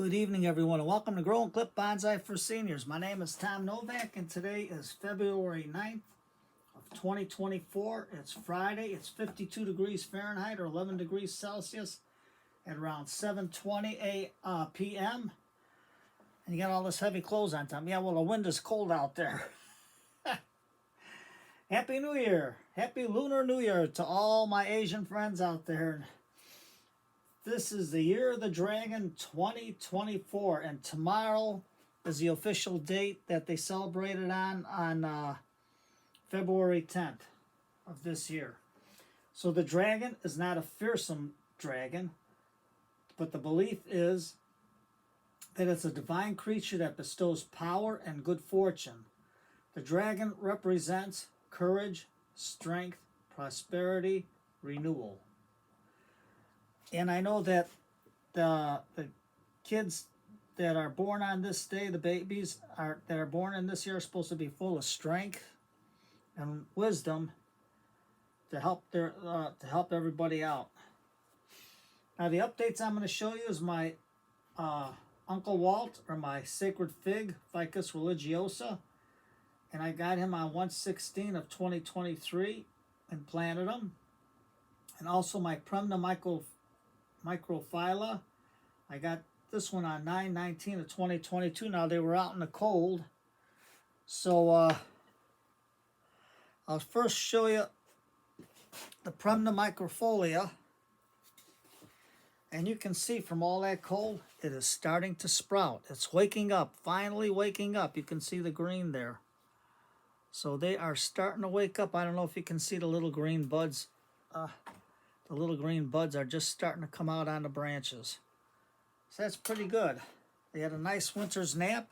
Good evening, everyone, and welcome to Grow and Clip Bonsai for Seniors. My name is Tom Novak, and today is February 9th of 2024. It's Friday. It's 52 degrees Fahrenheit or 11 degrees Celsius at around 7:20 p.m. And you got all this heavy clothes on, Tom. Yeah, well, the wind is cold out there. Happy New Year. Happy Lunar New Year to all my Asian friends out there. This is the Year of the Dragon 2024, and tomorrow is the official date that they celebrated on February 10th of this year. So the dragon is not a fearsome dragon, but the belief is that it's a divine creature that bestows power and good fortune. The dragon represents courage, strength, prosperity, renewal. And I know that the kids that are born on this day, the babies that are born in this year, are supposed to be full of strength and wisdom to help everybody out. Now the updates I'm going to show you is my Uncle Walt, or my sacred fig, Ficus religiosa, and I got him on 1/16 of 2023 and planted him. And also my Premna Microphylla, I got this one on 9/19 of 2022. Now they were out in the cold, so I'll first show you the Premna Microphylla, and you can see from all that cold it is starting to sprout. It's waking up, finally waking up. You can see the green there, so they are starting to wake up. I don't know if you can see the little green buds. The little green buds are just starting to come out on the branches. So that's pretty good. They had a nice winter's nap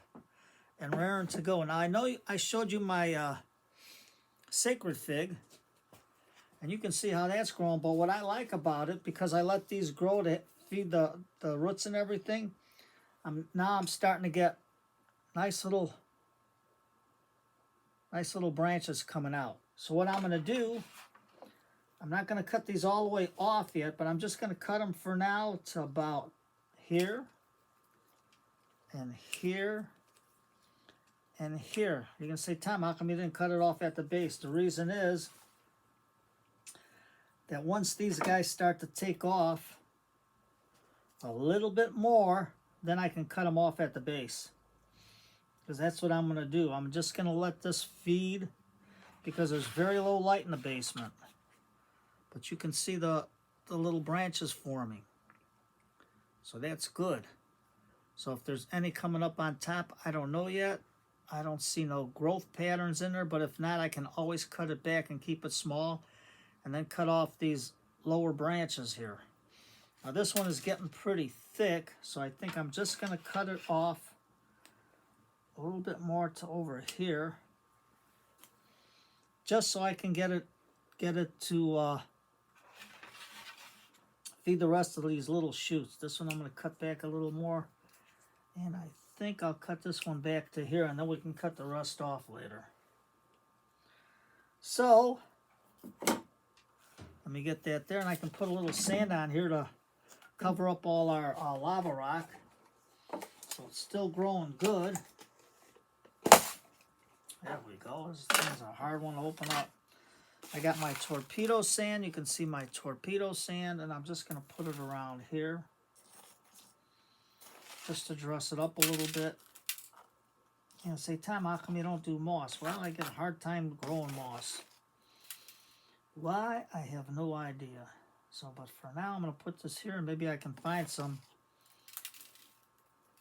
and raring to go. Now I know I showed you my sacred fig, and you can see how that's growing. But what I like about it, because I let these grow to feed the roots and everything, now I'm starting to get nice little branches coming out. So what I'm going to do, I'm not going to cut these all the way off yet, but I'm just going to cut them for now to about here and here and here. You're going to say, Tom, how come you didn't cut it off at the base? The reason is that once these guys start to take off a little bit more, then I can cut them off at the base. Because that's what I'm going to do. I'm just going to let this feed, because there's very low light in the basement. But you can see the little branches forming. So that's good. So if there's any coming up on top, I don't know yet. I don't see no growth patterns in there, but if not, I can always cut it back and keep it small, and then cut off these lower branches here. Now this one is getting pretty thick, so I think I'm just going to cut it off a little bit more to over here, just so I can get it to feed the rest of these little shoots. This one I'm going to cut back a little more, and I think I'll cut this one back to here, and then we can cut the rest off later. So let me get that there, and I can put a little sand on here to cover up all our lava rock, so it's still growing good. There we go. This thing's a hard one to open up. I got my torpedo sand. You can see my torpedo sand, and I'm just going to put it around here just to dress it up a little bit. And say, Tom, how come you don't do moss? Well, I get a hard time growing moss. Why? I have no idea. So, but for now, I'm going to put this here, and maybe I can find some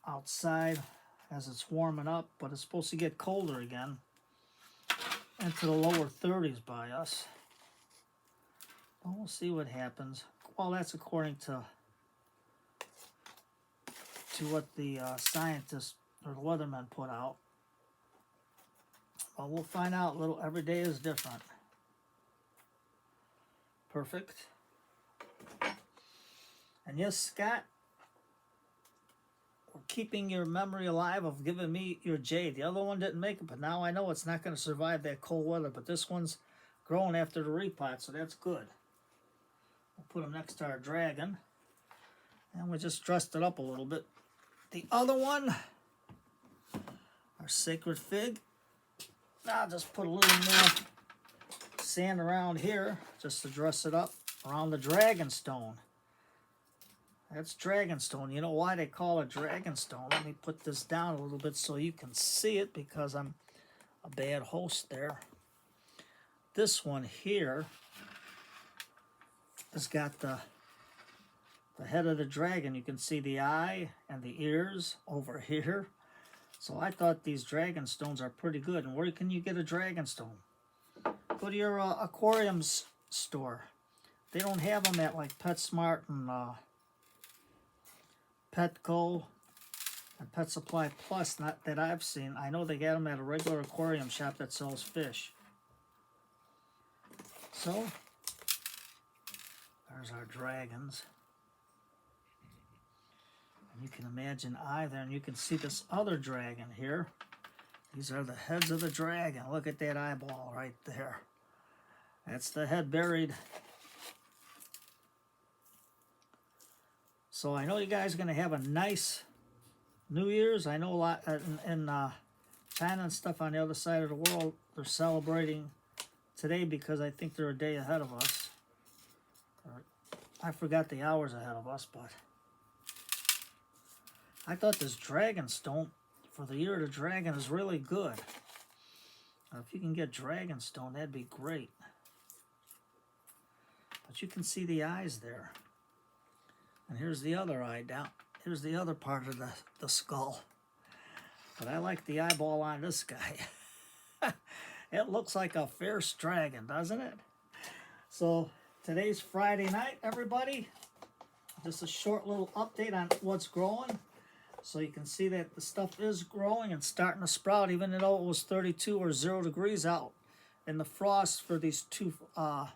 outside as it's warming up, but it's supposed to get colder again, into the lower 30s by us. But we'll see what happens. Well, that's according to what the scientists or the weathermen put out. Well, we'll find out. Every day is different. Perfect. And yes, Scott, we're keeping your memory alive of giving me your jade. The other one didn't make it, but now I know it's not going to survive that cold weather. But this one's growing after the repot, so that's good. We'll put them next to our dragon. And we just dressed it up a little bit. the other one, our sacred fig. I'll just put a little more sand around here just to dress it up around the dragon stone. That's dragon stone. You know why they call it dragon stone? Let me put this down a little bit so you can see it, because I'm a bad host there. This one here has got the head of the dragon. You can see the eye and the ears over here. So I thought these dragon stones are pretty good. And where can you get a dragon stone? Go to your aquariums store. They don't have them at like PetSmart and Petco and Pet Supply Plus, not that I've seen. I know they get them at a regular aquarium shop that sells fish. So, there's our dragons. And you can imagine eye there, and you can see this other dragon here. These are the heads of the dragon. Look at that eyeball right there. That's the head buried. So I know you guys are going to have a nice New Year's. I know a lot in China and stuff on the other side of the world, they're celebrating today because I think they're a day ahead of us. I forgot the hours ahead of us, but I thought this dragon stone for the year of the dragon is really good. If you can get dragon stone, that'd be great. But you can see the eyes there. And here's the other eye down. Here's the other part of the skull. But I like the eyeball on this guy. It looks like a fierce dragon, doesn't it? So today's Friday night, everybody. Just a short little update on what's growing. So you can see that the stuff is growing and starting to sprout, even though it was 32 or 0 degrees out. And the frost for these two, the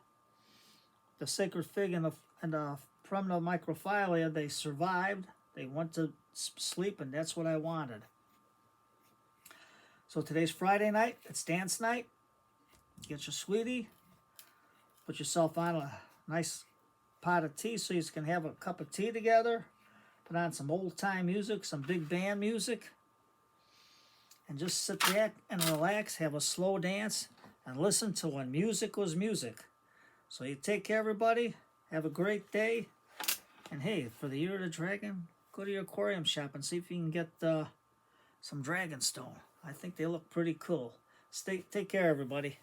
sacred fig and the Premna Microphylla, they survived. They went to sleep, and that's what I wanted. So today's Friday night. It's dance night. Get your sweetie. Put yourself on a nice pot of tea so you can have a cup of tea together. Put on some old-time music, some big band music. And just sit back and relax, have a slow dance, and listen to when music was music. So you take care, everybody. Have a great day. And hey, for the year of the dragon, go to your aquarium shop and see if you can get some dragon stone. I think they look pretty cool. Take care, everybody.